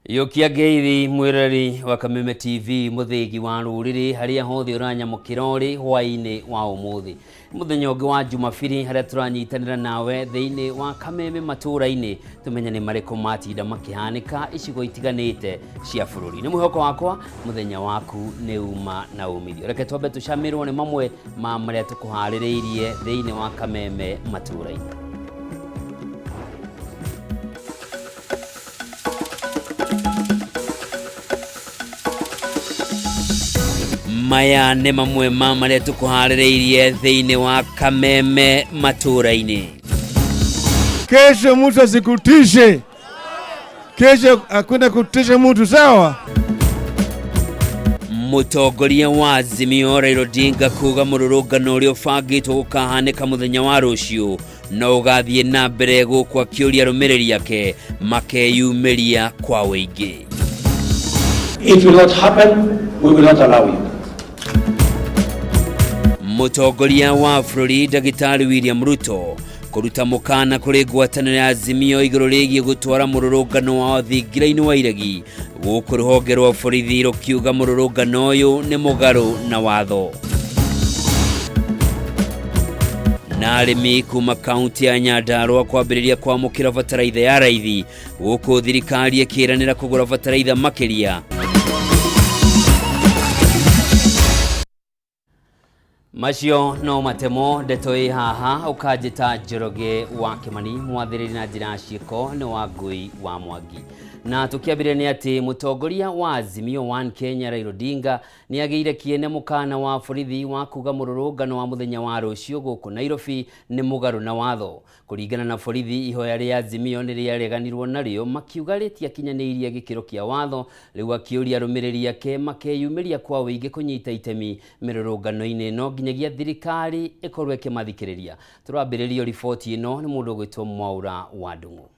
Yokia Geithi mwirari wa Kameme TV muthigi wa ruriri haria hothe uranyamukira uri hwaini wa umuthi muthenya ungi wa Jumapili haria turanyitanira nawe thiini wa Kameme Matuura-ini tumenya ni mariko matinda makihanika icigo itiganite cia bururi. Ni mwihoko wakwa muthenya waku ni uma na umithio. Reke twambe tucamirwo ni mamwe ma maria tukuhaririirie thiini wa Kameme Matuura-ini. Maya ne mamwe ma maria tukuhaririirie thiini wa Kameme Matuura-ini. Kesho mtu asikutishe. Kesho hakuna kutisha mtu, sawa? Mutongoria wa Azimio Raila Odinga kuga mururungano uria ufangitwo gukahanika muthenya wa rucio no ugathie na mbere gukwa kiuria rumiriri yake makeyumiria kwa wingi. It will not happen, we will not allow you. Mutongoria wa bururi Dagitari William Ruto kuruta mukana kuri ngwataniro ya Azimio iguru rigie gutwara mururungano wa thingira-ini wa iregi guku ruhonge rwa borithi rukiuga mururungano uyu ni mugaru na watho. Na arimi kuma kaunti ya Nyandarua kwambiriria kwamukira bataraitha ya raithi guku thirikari ikiranira kugura bataraitha makiria. Macio no matemo ndetoi haha ukajita Njoroge wa Kimani mwathiriri na njira ciiko ni wa Ngui wa Mwangi. Na tukiambire ni ati mutongoria wa Azimio One Kenya Raila Odinga ni ageire kiene mukana wa borithi wa kuga mururungano wa muthenya wa rucio guku Nairobi ni mugaru na watho. Kuringana na borithi ihoya ria Azimio ni riareganirwo nario makiuga ritiakinyaniirie gikiro kia watho riu akiuria rumiriri yake makeyumiria kwa wingi kunyita itemi mirurungano-ini no nginyagia thirikari ikorwo ikimathikiriria. Turambiririo riboti ino ni mundu gwitwo Mwaura wa Ndungu.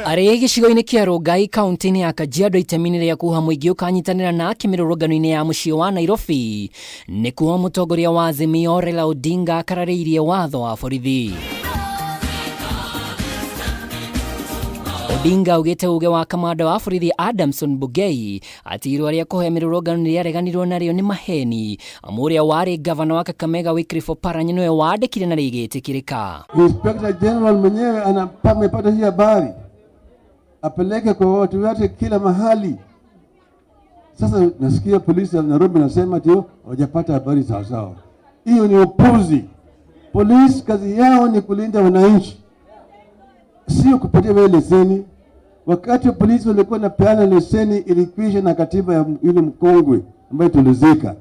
Ari gicigo-ini kia Rongai kaunti-ini ya Kajiado itemini ria kuha muingi ukanyitanira na kimirurungano-ini ya mucii wa Nairobi ni kuwa mutongoria wa Azimio Raila Odinga akarariirie watho wa borithi. Odinga ugite uge wa kamanda wa borithi Adamson Bugei ati irua ria kuhe mirurungano riareganirwo nario ni maheni amuria wari gavana wa Kakamega Wycliffe Oparanya niwe wandikire na rigitikirika. Inspector General mwenyewe amepata hii habari apeleke kwa watu wote kila mahali. Sasa nasikia polisi ya Nairobi nasema ati hawajapata habari sawa sawa. Hiyo ni upuzi. Polisi kazi yao ni kulinda wananchi, sio kupatia wewe leseni. Wakati polisi walikuwa na peana leseni ilikwisha na katiba ya ile mkongwe ambayo tulizika.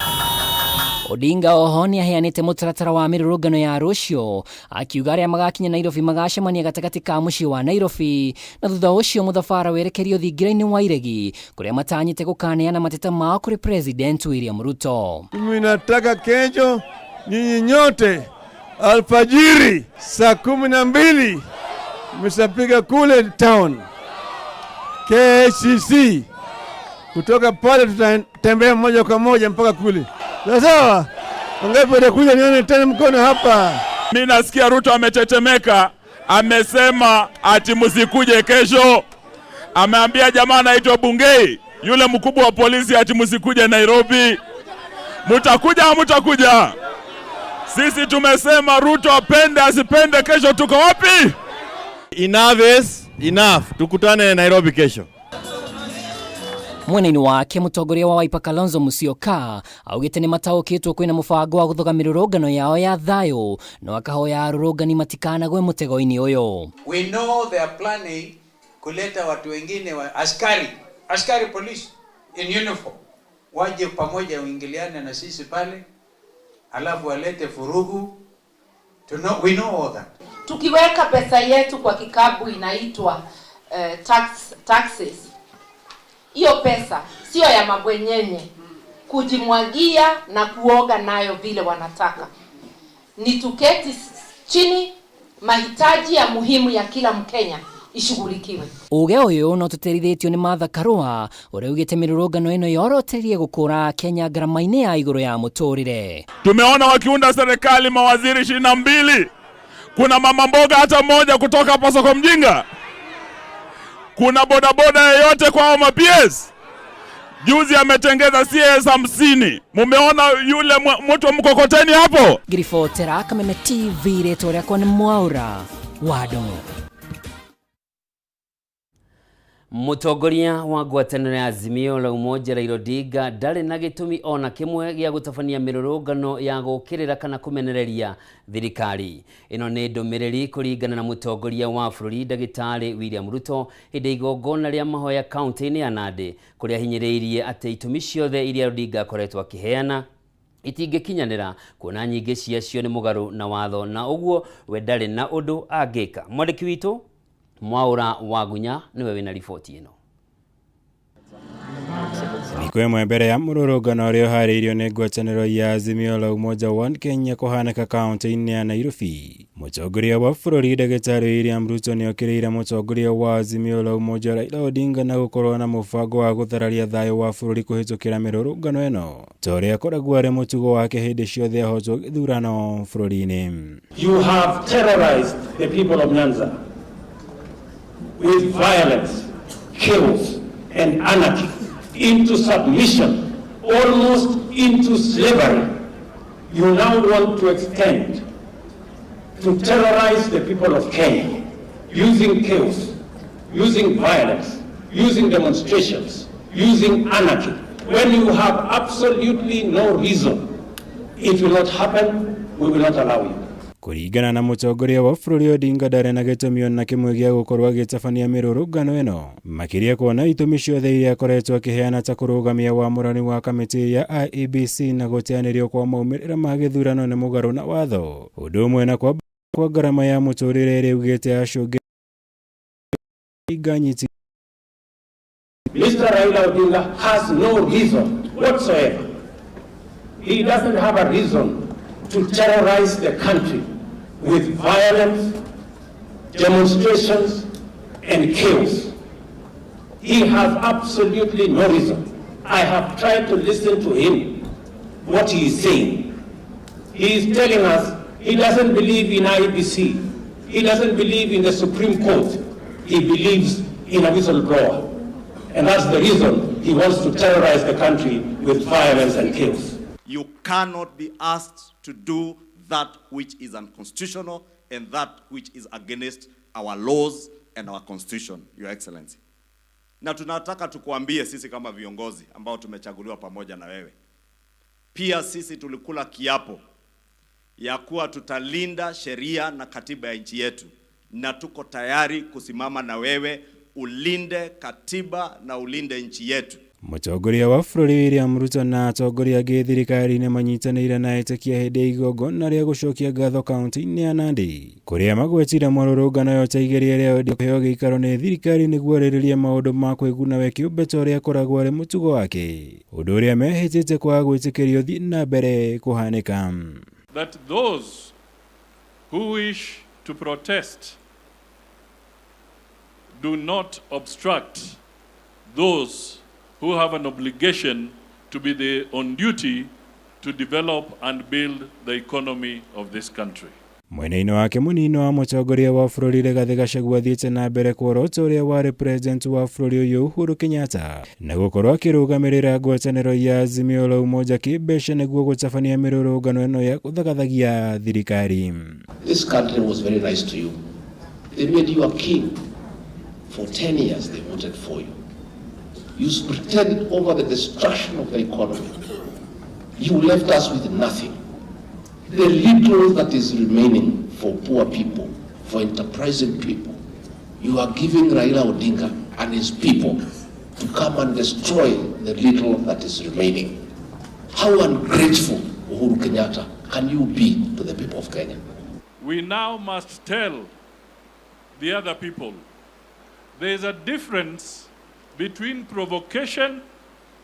Odinga ohoni aheanite mutaratara wa mirurungano ya rucio akiuga aria magakinya Nairobi magacemania gatagati ka mucii wa Nairobi na thutha ucio muthabara werekerio thingira-ini wa iregi kuria matanyite gukaneana mateta mao kuri President William Ruto. Mimi nataka kesho nyinyi nyote alfajiri saa 12 msapiga kule town KCC. Kutoka pale tutatembea moja kwa moja mpaka kule. Sawa? Wangapi watakuja nione tena mkono hapa? Mimi nasikia Ruto ametetemeka, amesema ati msikuje kesho. Ameambia jamaa anaitwa Bungei, yule mkubwa wa polisi, ati msikuje Nairobi. Mutakuja au mutakuja? Sisi tumesema Ruto apende asipende, kesho tuko wapi? Enough is enough. Tukutane Nairobi kesho. Mweneni wake mutongoria wa Wiper Kalonzo Musyoka augite ni mataukitwo kwina mubango wa guthoga mirurungano yao ya thayo no akahoya arurungani matikana gwe mutego-ini uyu. We know they are planning kuleta watu wengine wa askari police in uniform waje pamoja uingiliane na sisi pale alafu walete furugu. We know all that. Tukiweka pesa yetu kwa kikabu inaitwa taxes. Hiyo pesa sio ya mabwenyenye kujimwagia na kuoga nayo vile wanataka. Ni tuketi chini, mahitaji ya muhimu ya kila Mkenya ishughulikiwe. Uge uyu no tuterithetio ni Martha Karua uria ugite mirurungano ino yoroterie gukura Kenya garama-ini ya iguru ya muturire. Tumeona wakiunda serikali mawaziri 22. Kuna mama mboga hata mmoja kutoka hapa soko mjinga. Kuna bodaboda yoyote kwa hao PS? Juzi ametengeza CS 50. Mumeona yule mtu wa mkokoteni hapo? Grifotera Kameme TV reto yakwa ni Mwaura Wadongo. Mutongoria wa ngwatanĩro ya Azimio la Umoja Raila Odinga ndarĩ na gĩtũmi ona kĩmwe gĩa gũtabania mĩrũrũngano ya gũkĩrĩra kana kũmenereria thirikari. Ĩno nĩ ndũmĩrĩri kũringana na mũtongoria wa bũrũri Ndagĩtarĩ William Ruto hĩndĩ igongona rĩa mahoya kaunti-inĩ ya Nandi, kũrĩa hinyĩrĩirie atĩ itũmi ciothe iria Odinga akoretwo akĩheana itingĩkinyanĩra kuona nyingĩ ciacio nĩ mũgarũ na watho, na ũguo we ndarĩ na ũndũ angĩka. Mwandĩki witũ Mwaura Wagunya niwe wina riboti ino. Thikũ ĩmwe mbere ya mũrũrũngano ũrĩa ũharĩirio nĩ ngwatanĩro ya Azimio la Umoja One Kenya kũhanĩka kaunti-inĩ ya Nairobi, mũtongoria wa bũrũri Ndagĩtarĩ William Ruto nĩ okĩrĩire mũtongoria wa Azimio la Umoja Raila Odinga na gũkorwo na mũbango wa gũthararia thayũ wa bũrũri kũhĩtũkĩra mĩrũrũngano ĩno, ta ũrĩa akoragwo arĩ mũtugo wake hĩndĩ ciothe ahotwo gĩthurano bũrũri-inĩ. You have terrorized the people of Nyanza with violence, chaos, and anarchy into submission, almost into slavery. You now want to extend to terrorize the people of Kenya using chaos, using violence, using demonstrations, using anarchy. When you have absolutely no reason, it will not happen, we will not allow you. Kũringana na mũtongoria wa bũrũri Odinga ndarĩ na gĩtũmi ona kĩmwe gĩa gũkorwo agĩtabania mĩrũrũngano ĩno, makĩria kuona itũmi ciothe iria akoretwo akĩheana ta kũrũgamia wamũrani wa kamĩtĩ ya IEBC na gũteanĩrio kwa maumĩrĩra ma gĩthurano nĩ mũgarũ na watho, ũndũ ũmwe na kwa ngarama ya mũtũrĩre ĩrĩa augĩte acũngĩrĩirie inganyiti. Mr. Raila Odinga has no reason whatsoever. He doesn't have a reason to terrorize the country with violence, demonstrations, and chaos. He has absolutely no reason. I have tried to listen to him, what he is saying. He is telling us he doesn't believe in IEBC. He doesn't believe in the Supreme Court. He believes in a whistleblower. And that's the reason he wants to terrorize the country with violence and chaos. You cannot be asked to do that which is unconstitutional and that which is against our laws and our constitution, Your Excellency. Na tunataka tukuambie sisi kama viongozi ambao tumechaguliwa pamoja na wewe. Pia sisi tulikula kiapo ya kuwa tutalinda sheria na katiba ya nchi yetu, na tuko tayari kusimama na wewe ulinde katiba na ulinde nchi yetu. Mũtongoria wa bũrũri William Ruto na atongoria angĩ thirikari-inĩ manyitanĩire na etĩkia hĩndĩ ya igongona rĩa gũcokia ngatho kaunti-inĩ ya Nandi, kũrĩa magwetire mũrũrũngano yote igeria rĩa Odinga kũheo gĩikaro nĩ thirikari nĩguo arĩrĩrie maũndũ ma kwĩguna we kĩũmbe ta ũrĩa akoragwo arĩ mũtugo wake, ũndũ ũrĩa mehĩtĩte kwaga gwĩtĩkĩrio thiĩ na mbere kũhanĩka. That those who wish to protest do not obstruct those who have an obligation to be on duty to develop and build the economy of this country. Mwena-inĩ wake mũnini wa mũtongoria wa bũrũri Rigathĩ Gachagua athiĩte na mbere kuorota ũrĩa warĩ president wa bũrũri ũyũ Uhuru Kenyatta na gũkorwo akĩrũgamĩrĩra ngwatanĩro ya Azimio la Umoja kĩmbeca nĩguo gũtabania mĩrũrũngano ĩno ya gũthagathagia thirikari. This country was very nice to you. They made you a king. For 10 years they voted for you. You pretended over the destruction of the economy. You left us with nothing. The little that is remaining for poor people, for enterprising people, you are giving Raila Odinga and his people to come and destroy the little that is remaining. How ungrateful, Uhuru Kenyatta, can you be to the people of Kenya? We now must tell the other people there is a difference between provocation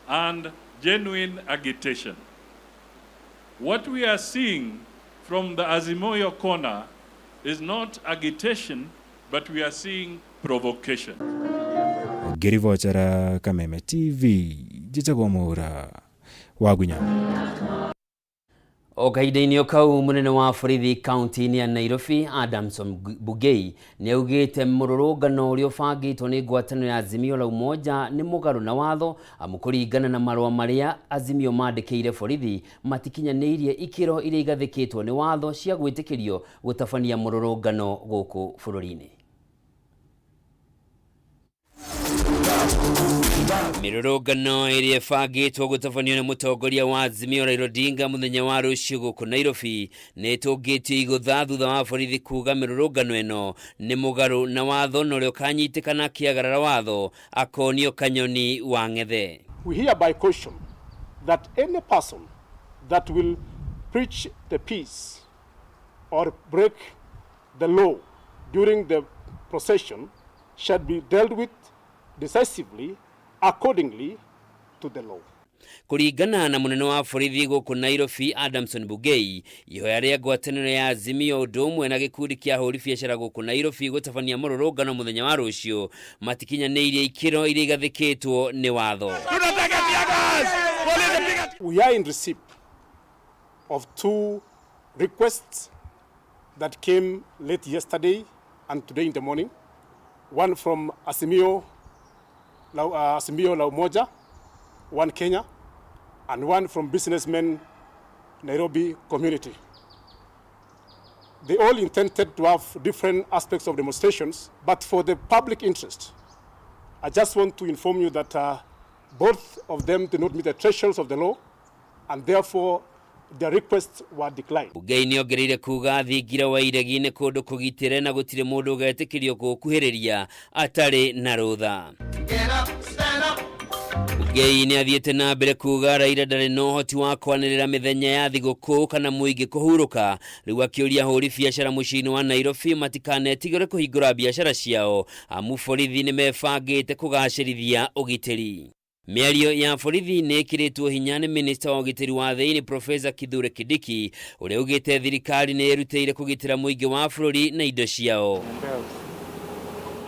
and genuine agitation. What we are seeing from the Azimio corner is not agitation, but we are seeing provocation. Ngĩribotera Kameme TV, njĩtagwo Mwaura Wagunya. Okaida-ini okau munene wa borithi kaunti-ini ya Nairobi Adamson Bungei niaugite mururungano uria ubangitwo ni ngwataniro ya Azimio la Umoja ni mugaru na watho amukuringana na marua maria Azimio mandikiire borithi matikinyaniirie ikiro iria igathikitwo ni watho cia gwitikirio gutabania mururungano guku bururi-ini. Mirurungano iria ibangitwo gutabanio ni mutongoria wa Azimio Raila Odinga muthenya wa rucio guku Nairobi nitungitio igutha thutha wa borithi kuga mirurungano ino ni mugaru na watho no rio kanyitikana kiagarara watho akonio Kanyoni wa Ng'ethe. We hereby caution that any person that will preach the peace or break the law during the procession shall be dealt with decisively accordingly to the law. Kuringana na munene wa borithi guku Nairobi Adamson Bungei, ihoya ria ngwataniro ya Azimio undu umwe na gikundi kia huri biacara guku Nairobi gutabania mururungano muthenya wa rucio matikinyaniirie ikiro iria igathikitwo ni watho. We are in receipt of two requests that came late yesterday and today in the morning. One from Azimio la Umoja, one Kenya, and one from businessmen Nairobi community. They all intended to have different aspects of demonstrations, but for the public interest, I just want to inform you that both of them did not meet the thresholds of the law, and therefore the requests were declined. Bungei niongereire kuga thingira wa iregi ni kundu kugitire na gutire mundu ugetikirio gukuhiriria atari na rutha. Bungei ni athiete na mbere kuga Raila ndari no hoti wa kwanirira mithenya ya thiguku kana muingi kuhuruka riu akiuria huri biacara mucini wa Nairobi matikanetigire kuhingura biacara ciao amu borithi ni mebangite kugacirithia ugitiri. Miario ya borithi ni ikiritwo hinya ni minister wa ugitiri wa thiini Professor Kithure Kindiki uria ugite thirikari ni irutire kugitira muingi wa bururi na indo ciao.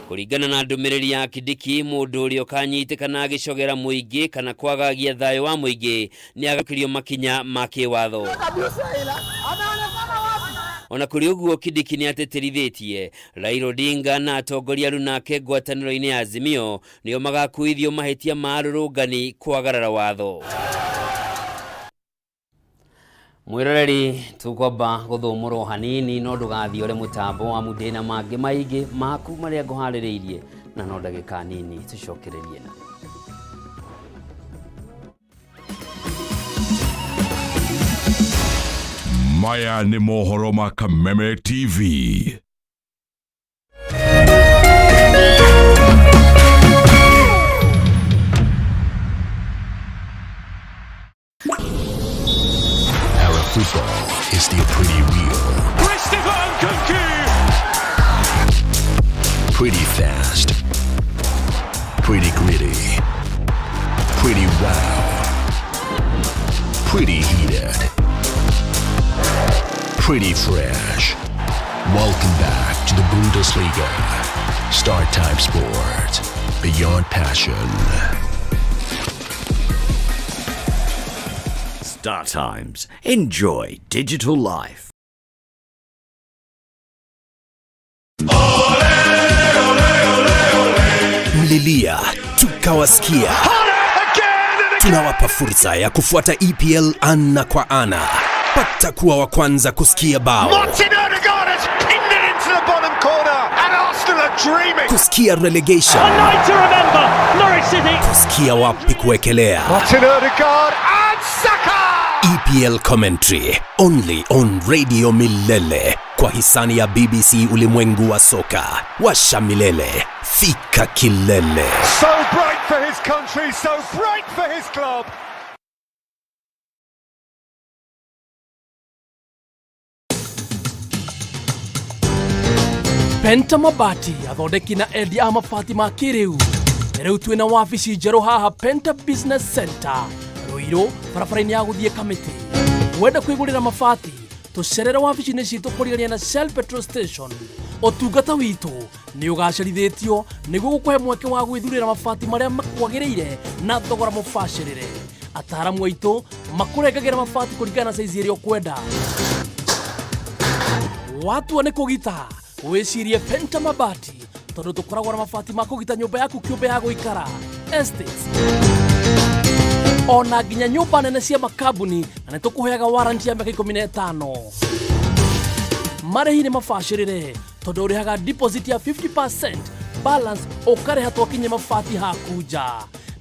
Kuringana na ndumiriri ya Kindiki, mundu uria ukanyitikana agicogera muingi kana kwagagia thayo wa muingi ni agakirio makinya ma kiwatho. Ona kuri uguo Kindiki ni ateterithitie Raila Odinga na atongoria runake ngwataniro-ini ya Azimio nio magakuithio mahitia marurungani kwagarara watho. Mwiroreri tukwamba guthumurwo hanini no ndugathiore mutambo wa mudena mangi maingi maku maria nguhaririirie na no ndagika nini tucokererie na Maya ni mohoro ma Kameme TV. Football is still pretty real. Pretty fast. Pretty gritty. Pretty wow. Pretty heated. Pretty fresh. Welcome back to the Bundesliga. Start Time Sports. Beyond passion. Star Times. Enjoy digital life. Mlilia, tukawasikia. Tunawapa fursa ya kufuata EPL ana kwa ana. Pata kuwa wa kwanza kusikia bao. Kusikia relegation. Kusikia wapi kuekelea. EPL commentary only on Radio Milele kwa hisani ya BBC Ulimwengu wa Soka. Washa milele, fika kilele. So bright for his country, so bright for his club. Penta Mabati athondeki na endia a mabati ma kiriu. Riu twina wabici njeru haha Penta Business Center. Ruiru barabara-ini ya guthie Kamiti. Wenda kwigurira mabati tucerera wabici-ini citu kurigania na Shell Petrol Station. Otungata witu ni ugacerithitio niguo gukuhe mweke wa gwithurira mabati maria makwagiriire na thogora mubacirire. Ataramu aitu makurengagira mabati kuringana size iria ukwenda. Watu wane kugita wicirie Penta Mabati tondu tukoragwo na mabati ma kugita nyumba yaku kiumbe ya guikara estates. Ona nginya nyumba nene cia makambuni na nitukuheaga warranty ya miaka 15. Marĩhi nĩ mabacĩrĩre tondu ũrĩhaga deposit ya 50%, balance ũkarĩha twakinye mabati haku nja.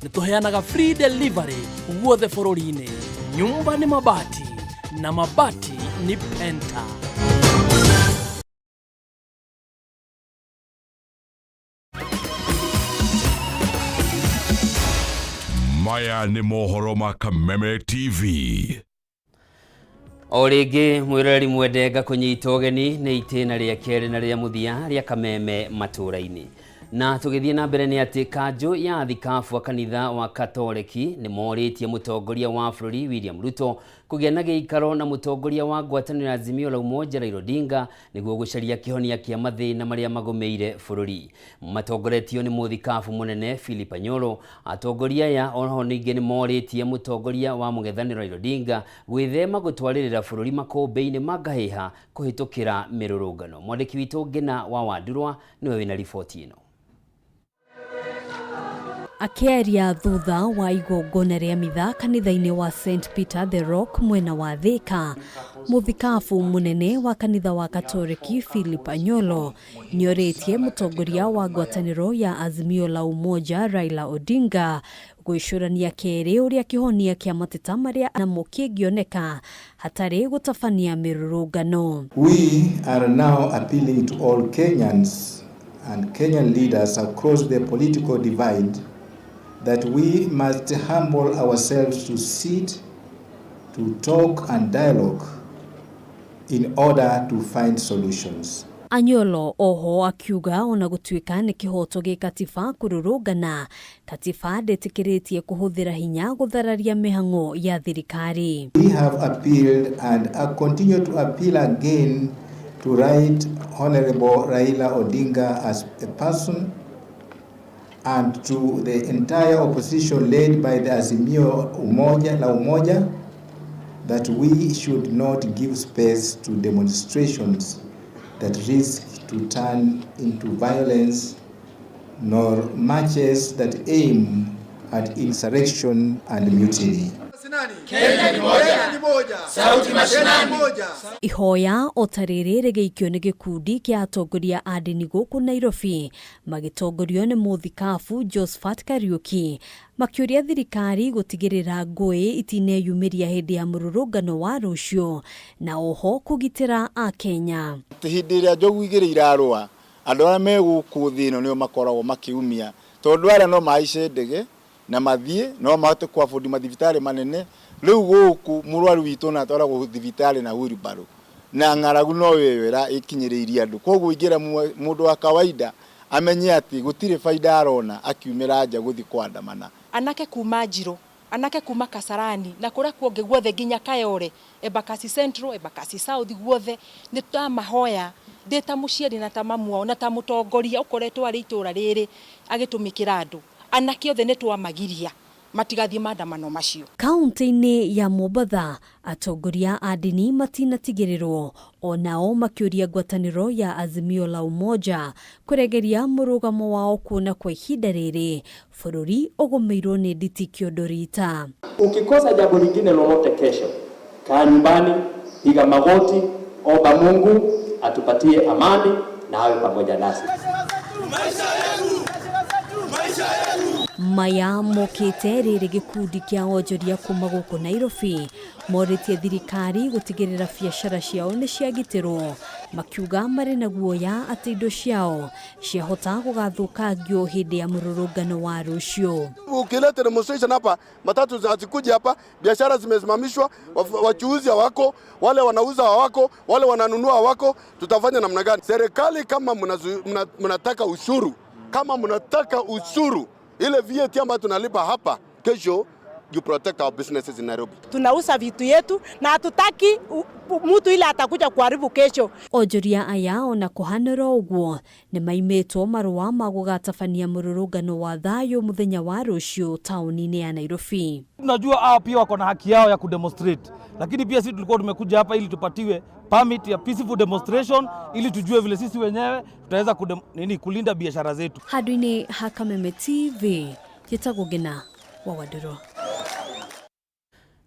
Nĩtũheanaga free delivery guothe bũrũri-inĩ. Nyumba nĩ mabati na mabati ni Penta. Maya nĩ mohoro ma Kameme TV. O rĩngĩ mwĩroreri mwendenga kũnyita ũgeni nĩ itĩna rĩa kerĩ na rĩa mũthia rĩa Kameme Matuura-ini. Na tũgĩthiĩ na mbere nĩ atĩ kanjũ ya athikabu a kanitha wa Katoliki nĩ morĩtie mũtongoria wa bũrũri William Ruto kũgĩa na gĩikaro na mũtongoria wa ngwatanĩro ya Azimio la Umoja Raila Odinga nĩguo gũcaria kĩhonia kĩa mathĩna marĩa magomeire bũrũri. Matongoretio nĩ mũthikabu mũnene Philip Anyolo. Atongoria aya oho ningĩ nĩ morĩtie mũtongoria wa mũng'ethanĩro Raila Odinga gwĩthema gũtwarĩrĩra bũrũri makũmbĩ-inĩ ma ngahĩha kũhĩtũkĩra mĩrũrũngano. Mwandĩki witũ Ngina wa Wandurwa nĩwe wĩna riboti ĩno. Akĩaria thutha wa igongona rĩa mitha kanitha-inĩ wa St Peter the Rock mwena wa Thika, mũthikabu mũnene wa kanitha wa Katoliki Philip Anyolo nĩorĩtie mũtongoria wa ngwatanĩro ya Azimio la Umoja Raila Odinga gwĩcũrania kerĩ ũrĩa kĩhonia kĩa mateta marĩa namo kĩngĩoneka hatarĩ gũtabania mĩrũrũngano. We are now appealing to all Kenyans and Kenyan leaders across the political divide that we must humble ourselves to sit, to talk and dialogue in order to find solutions. Anyolo oho akiuga ona gũtuĩka nĩ kĩhoto gĩ katiba kũrũrũngana, katiba ndĩtĩkĩrĩtie kũhũthĩra hinya gũthararia mĩhang'o ya thirikari. We have appealed and continue to appeal again to Right Honorable Raila Odinga as a person and to the entire opposition led by the Azimio la Umoja that we should not give space to demonstrations that risk to turn into violence, nor marches that aim at insurrection and mutiny. Kenya ni moja, sauti mashinani. Ihoya otarĩrĩ rĩgĩikio nĩ gĩkundi kĩa atongoria a ndini gũkũ Nairobi magĩtongorio nĩ mũthikabu Josephat Kariuki makĩũria thirikari gũtigĩrĩra ngũĩ itineyumĩria hĩndĩ ya mũrũrũngano wa rũciũ na oho kũgitĩra a Kenya. Hĩndĩ ĩrĩa njogu igĩrĩ irarũa, andũ arĩa megũkũ thĩ ĩno nĩo makoragwo makiumia tondũ arĩa no maice ndege na mathiĩ no mahote kuafford mathibitarĩ manene. Rĩu gũkũ mũrwaru witũ na atwaragwo thibitarĩ na wheelbarrow na ng'aragu no wĩra ikinyĩrĩirie andũ. Koguo ingĩra mũndũ wa kawaida amenye atĩ gũtirĩ faida arona akiumĩra nja gũthi kwandamana. Anake kuma Njiro, anake kuma Kasarani na kũrĩa kuonge guothe nginya Kayore, Embakasi Central, Embakasi South guothe nĩ twamahoya ndeta mũciari na tamamu na tamutongoria ũkoretwo arĩ itũra rĩrĩ agĩtũmĩkĩra andũ. Anake othe nĩ twamagiria matigathie maandamano macio. Kaunti-inĩ ya Mombasa atongoria a ndini matinatigĩrĩrwo onao makĩũria ngwatanĩro ya Azimio la Umoja kũregeria mũrũgamo wao kuona kwa ihinda rĩrĩ bũrũri ũgũmĩirwo nĩ nditi Kĩondorita. Ukikosa jambo lingine lolote kesho, kaa nyumbani, piga magoti, omba Mungu atupatie amani na awe pamoja nasi. Maya mokĩte rĩrĩ gĩkundi kĩa onjoria kuma gũkũ Nairobi morĩtie thirikari gũtigĩrĩra biacara ciao nĩ ciagitĩrwo, makiuga marĩ na guoya atĩ indo ciao ciahota gũgathũkangio hĩndĩ ya mũrũrũngano wa rũciũ. Ukileta demonstration hapa, matatu hazikuja hapa, biashara zimesimamishwa, wachuuzi hawako, wale wanauza hawako, wale wananunua hawako, tutafanya namna gani? Serikali kama mnataka ushuru, ile VAT ambayo tunalipa hapa kesho you protect our businesses in Nairobi. Tunauza vitu yetu na hatutaki mtu ile atakuja kuharibu kesho. Onjoria aya ona kuhanira uguo ni maimetwo marua ma gugatabania mururungano wa thayo muthenya wa rucio tauni-ini ya Nairobi. Tunajua hao pia wako na haki yao ya kudemonstrate, lakini pia sisi tulikuwa tumekuja hapa ili tupatiwe permit ya peaceful demonstration ili tujue vile sisi wenyewe tutaweza kulinda biashara zetu. Handũ-inĩ ha Kameme TV Gitagwo Ngina wa Waduro.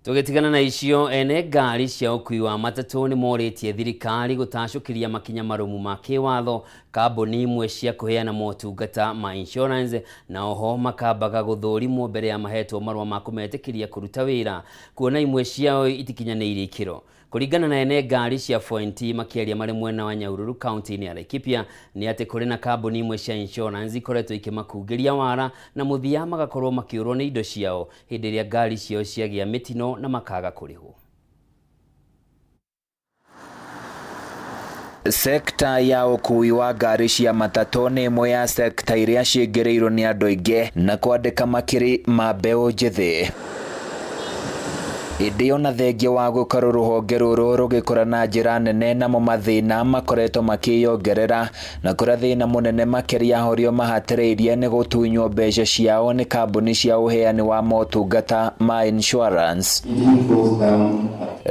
Tugitigana na icio, ene ngari cia ukui wa matatu ni moretie thirikari gutacukiria makinya marumu ma kiwatho kambuni imwe cia kuheana motungata ma insurance, na oho makambaga guthurimwo mbere ya mahetwo marua ma kumetikiria kuruta wira, kuona imwe ciao itikinyanĩire ikiro. Kuringana na ene ngari cia Fointi makiaria mari mwena wa Nyahururu county-ini ya Laikipia ni ati kuri na kambuni imwe cia insurance ikoretwo ikimakungiria wara na muthia magakorwo makiurwo ni indo ciao hindi ria ngari ciao ciagia mitino na makaga kurihwo. Sekta ya ukui wa ngari cia matatu ni imwe ya sekta iria ciĩngĩrĩirwo ni andu aingĩ na kwandĩka makiri ma mbeũ njĩthĩ. Indi ona thengia wa gũkorwo rũhonge rũrũ rũgĩkũra na njĩra nene namo mathĩna makoretwo makĩyongerera na kũrĩa thĩna mũnene makĩria horio mahatĩrĩirie nĩ gũtunywo mbeca ciao nĩ kambuni cia ũheani wa motungata ma insurance.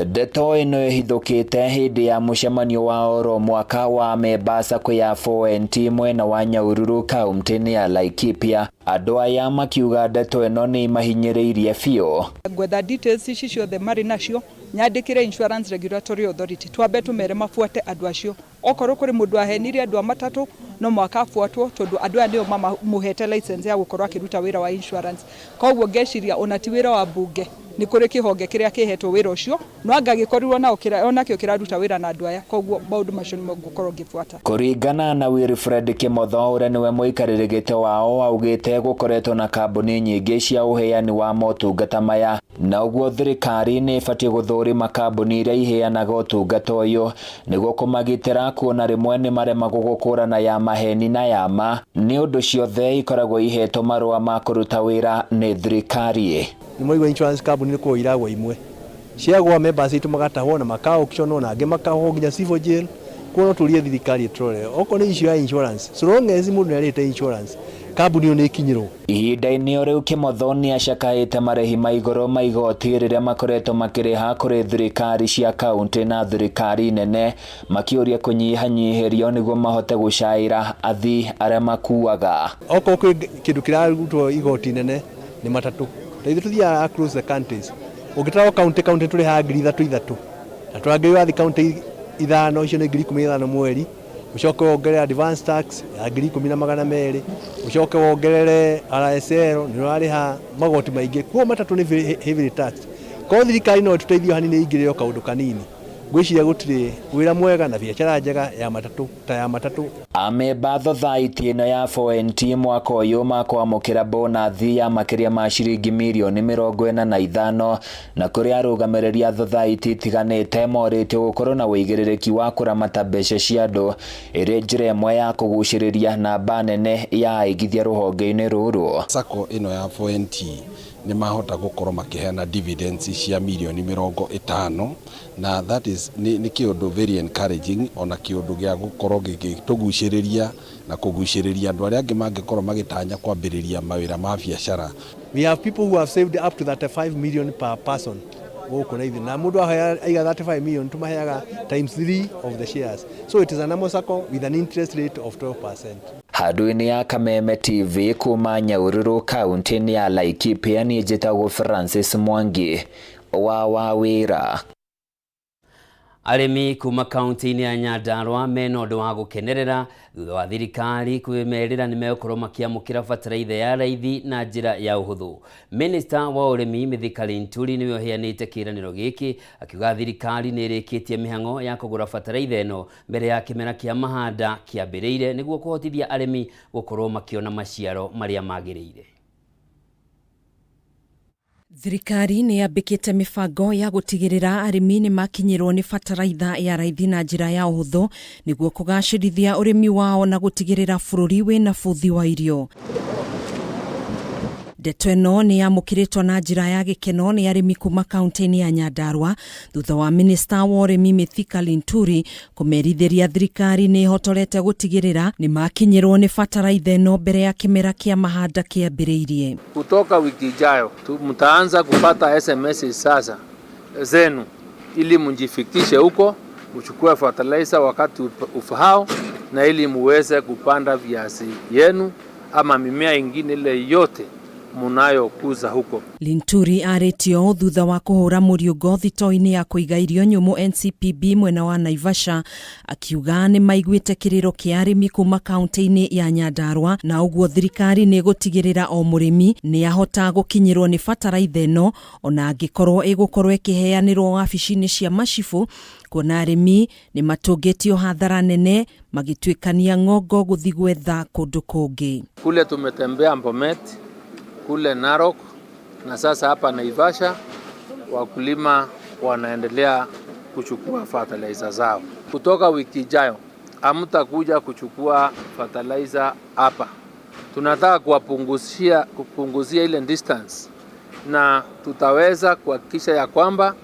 Ndeto ĩno ĩhithũkĩte hĩndĩ ya mũcemanio wa oro mwaka wa membasa ya Fointi mwena wa Nyahururu kaunti-inĩ ya Laikipia. Andũ aya makiuga ndeto ĩno nĩ mahinyĩrĩirie biũ. Gwetha details ici ciothe marĩ nacio nyandĩkire Insurance Regulatory Authority twambe tumere mafuate andũ acio. Okorwo kũrĩ mũndũ ahenirie andũ a matatũ no mwaka afuatwo tondũ andũ aya nĩo mamuhete license ya gũkorwo akĩruta wĩra wa insurance. Koguo ngeciria ona ti wĩra wa mbunge ni kuri kihonge kiria kihetwo wira ucio no angagikorirwo na onakio kiraruta wira na andu aya, koguo maundu macio ni gukorwo gifuata. Kuringana na Wilfred Kimotho uria niwe muikarĩri gĩtĩ wao augĩte gukoretwo na kambuni nyingĩ cia uheani wa motungata maya na uguo thirikari nĩ ĩbatiĩ gũthũrima kambuni iria iheanaga ũtungata ũyũ nĩguo kũmagitĩra kuona rĩmwe nĩ marema gũkũrana ya maheni na ya ma nĩ ũndũ ciothe ikoragwo ihetwo marũa ma kũruta wĩra nĩ thirikari. Ni moigo insurance company ni ko iragwo imwe ciagwa members itu magatahwo na makao na angĩ makahwo nginya civil jail kuona tulie thirikari trole oko ni issue ya insurance so long as mundu nĩarĩte insurance kambuni nĩ ikinyirwo. Ihinda-inĩ rĩu Kimotho nĩ acakaĩte marĩhi ma igũrũ ma igoti rĩrĩa makoretwo makĩrĩha kũrĩ thirikari cia kaunti na thirikari nene makĩũria kũnyihanyihĩrio nĩguo mahote gũcaĩra athii arĩa makuaga. Oko kĩndũ kĩrarutwo igoti nene ni matatũ ithu tuthiaga across the countries ugitawo county tuli ha 3,300 na twagĩrĩirwo wathi county ithano icio nĩ 15,000 mweri ucoke wongerere advance tax ya 10,200 ucoke wongerere RSL nĩ warĩha magoti maingĩ kwa matatũ nĩ heavy tax kwa thirikari no tuteithio hanini ingĩrĩo kaũndũ kanini gwĩciria gũtirĩ wĩra mwega na biacara njega ya matatũ. Amemba thothaiti ĩno ya Fointi mwaka ũyũ makwamũkĩra bonathi ya makĩria ma ciringi mirioni 45 na kũrĩ arũgamĩrĩri a thothaiti itiganĩte morĩtio gũkorwo na wĩigĩrĩrĩki wa kũramata mbeca cia andũ ĩrĩ njĩra ĩmwe ya kũgucĩrĩria namba nene ya aigithia rũhonge-inĩ rũrũ. Sako ĩno ya Fointi ni mahota gukorwo makiheana dividends cia mirioni 50 na that is ni kiundu very encouraging ona kiundu gya gukorwo gigituguciriria na kuguciriria andu aria angi mangikorwo magitanya kwambiriria mawira ma biashara. We have people who have saved up to 35 million per person. Na mundu aiga 35 million tumaheaga times 3 of the shares. So it is an amosako with an interest rate of 12%. Handũ-inĩ ya Kameme TV kuma Nyahururu kaunti-inĩ ya Laikipia niĩ njĩtagwo Francis Mwangi wa wĩra. Arĩmi kuma kaunti-inĩ ya Nyandarua mena ũndũ wa gũkenerera thutha wa thirikari kwĩmerĩra nĩ megũkorwo makĩamũkĩra bataraitha ya raithi na njĩra ya ũhũthũ. Minister wa ũrĩmi Mithika Linturi nĩwe ũheanĩte kĩĩranĩro gĩkĩ akiuga thirikari nĩ ĩrĩkĩtie mĩhang'o ya kũgũra bataraitha ĩno mbere ya kĩmera kĩa mahanda kĩambĩrĩire nĩguo kũhotithia arĩmi gũkorwo makĩona maciaro marĩa magĩrĩire. Thirikari nĩ yambĩkĩte mĩbango ya gũtigĩrĩra arĩmi nĩ makinyĩrwo nĩ bataraitha ya raithi na njĩra ya ũhũthũ nĩguo kũgacĩrithia ũrĩmi wao na gũtigĩrĩra bũrũri wĩna bũthi wa irio. Ndeto ĩno nĩ yamũkĩrĩtwo na njĩra ya gĩkeno nĩ arĩmi kuma kaunti-inĩ ya Nyandarua thutha wa minista wa ũrĩmi Mithika Linturi kũmerithĩria thirikari nĩ ĩhotorete gũtigĩrĩra nĩ makinyĩrwo nĩ bataraitha ĩno mbere ya kĩmera kĩa mahanda kĩambĩrĩirie. Kutoka wiki ijayo mtaanza kupata SMS sasa zenu ili mjifikishe huko uchukue fertilizer wakati ufahao na ili muweze kupanda viazi yenu ama mimea ingine ile yote munayokuza huko. Linturi arĩtio thutha wa kũhũra mũriũngo thito-inĩ ya kũiga irio nyũmũ NCPB mwena wa Naivasha akiuga nĩ maiguĩte kĩrĩro kĩa arĩmi kuma kaunti-inĩ ya Nyandarua na ũguo thirikari nĩ gũtigĩrĩra o mũrĩmi nĩ ahota gũkinyĩrwo nĩ bataraitha ĩno ona angĩkorwo ĩgũkorwo ĩkĩheanĩrwo wabici-inĩ cia macibũ kuona arĩmi nĩ matũngĩtio hathara nene magĩtuĩkania ng'ongo gũthi gwetha kũndũ kũngĩ. Kule tumetembea Bomet, kule Narok na sasa hapa Naivasha wakulima wanaendelea kuchukua fertilizer zao. Kutoka wiki ijayo hamtakuja kuchukua fertilizer hapa. Tunataka kupunguzia ile distance na tutaweza kuhakikisha ya kwamba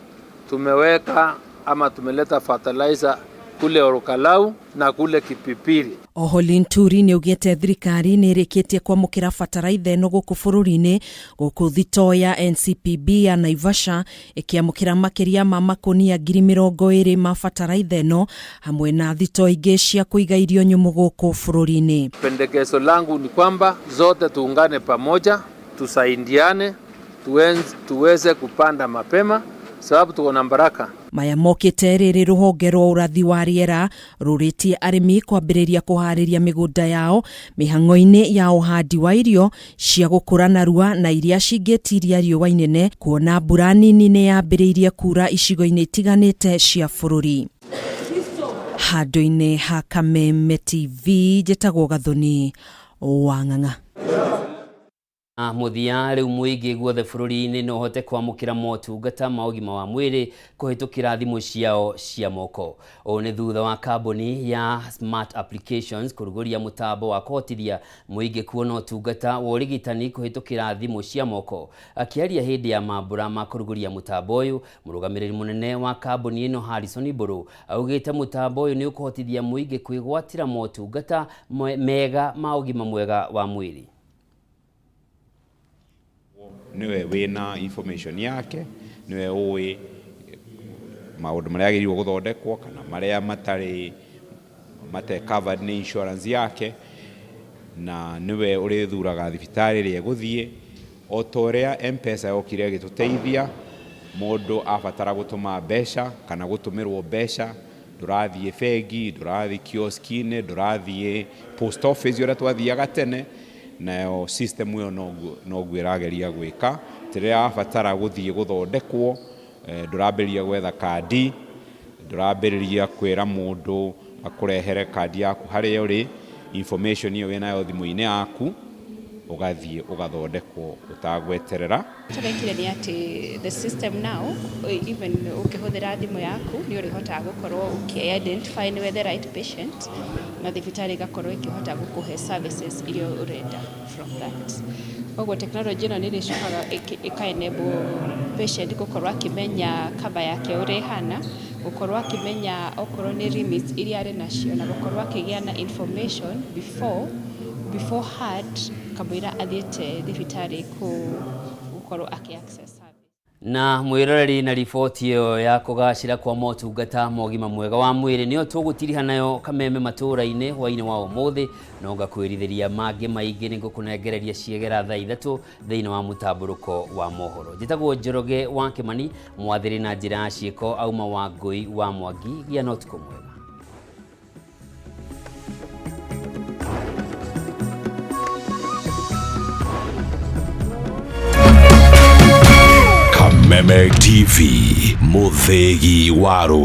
tumeweka ama tumeleta fertilizer kule Orokalau na kule Kipipiri. Oho Linturi nĩ ugĩte thirikari nĩ ĩrĩkĩtie kwamũkĩra bataraitha ĩno gũkũ bũrũri-inĩ gũkũ thito ya NCPB ya Naivasha ĩkĩamũkĩra makĩria ma makũnia 20,000 ma bataraitha ĩno hamwe na thito ingĩ cia kũiga irio nyũmũ gũkũ bũrũri-inĩ. Pendekezo langu ni kwamba zote tuungane pamoja, tusaidiane, tuweze kupanda mapema sababu tuko na baraka. Maya mokĩte rĩrĩ rũhonge rwa ũrathi wa rĩera rũrĩtie arĩmi kwambĩrĩria kũharĩria mĩgũnda yao mĩhang'o-inĩ ya ũhandi wa irio cia gũkũra narua na iria cingĩtiria riũa inene kuona mbura nini nĩ yambĩrĩirie kura icigo-inĩ itiganĩte cia bũrũri. Handũ-inĩ ha Kameme TV njĩtagwo Gathoni wa Ng'ang'a. Muthia rĩu mũingĩ guothe bũrũri-inĩ no hote kwamũkĩra motungata ma ũgima wa mwĩrĩ kũhĩtũkĩra thimũ ciao cia moko. O nĩ thutha wa kambuni ya Smart Applications kũrugũria mũtambo wa kũhotithia mũingĩ kuona ũtungata wa ũrigitani kũhĩtũkĩra thimũ cia moko. Akĩaria hĩndĩ ya mambũra ma kũrugũria mũtambo ũyũ, mũrũgamĩrĩri mũnene wa kambuni ĩno Harrison Iburu augĩte mũtambo ũyũ nĩ ũkũhotithia mũingĩ kwĩgwatĩra motungata mega ma ũgima mwega wa mwĩrĩ. Niwe wina information yake, niwe uwe maundu maria agĩrĩirwo gũthondekwo kana maria mate covered ni insurance yake, na niwe ũrĩthuraga thibitarĩ ĩrĩa egũthiĩ. O ta ũrĩa M-Pesa yokire ĩgĩtũteithia mũndũ abatara gũtũma mbeca kana gũtũmĩrwo mbeca, ndũrathiĩ bengi, ndũrathiĩ kioski-inĩ, ndũrathiĩ post office ũrĩa twathiaga tene. Nayo system ĩyo noguo ĩrageria gwĩka. Rĩrĩa abatara gũthiĩ gũthondekwo, ndũrambĩrĩria gwetha kandi, ndũrambĩrĩria kwĩra mũndũ akũrehere kandi yaku harĩa ũrĩ, information ĩyo wĩnayo thimũ-inĩ yaku, ũgathiĩ ũgathondekwo ũtagweterera. Tũrekire nĩ atĩ the system now, even ũkĩhũthĩra thimũ yaku nĩ ũrĩhotaga gũkorwo ũkĩ-identify nĩwe the right patient na thibitarĩ ĩgakorwo ĩkĩhota gũkũhe services iria ũrenda from that. Koguo tekinoronjĩ ĩno nĩ ĩrĩcokaga ĩka-enable patient gũkorwo akĩmenya cover yake ũrĩa ĩhana, gũkorwo akĩmenya okorwo nĩ limits iria arĩ nacio na gũkorwo akĩgĩa na information beforehand kamũira athiĩte thibitarĩ gũkorwo akĩ-access service. Na mwĩroreri na riboti ĩyo ya kũgacĩra kwa motungata ma ũgima mwega wa mwĩrĩ nĩyo tũgũtiriha nayo Kameme Matuura-ini hwaĩ-inĩ wa ũmũthĩ, no ngakwĩrithĩria mangĩ maingĩ nĩngũkũnengereria ciegera thaa 3 thĩinĩ wa mũtambũrũko wa mohoro. Njĩtagwo Njoroge wa Kimani, mwathĩri na njĩra ya ciĩko auma wa Ngũi wa Mwangi. Gĩa na ũtukũ mwega. Kameme TV, mũthĩgi wa rũrĩrĩ.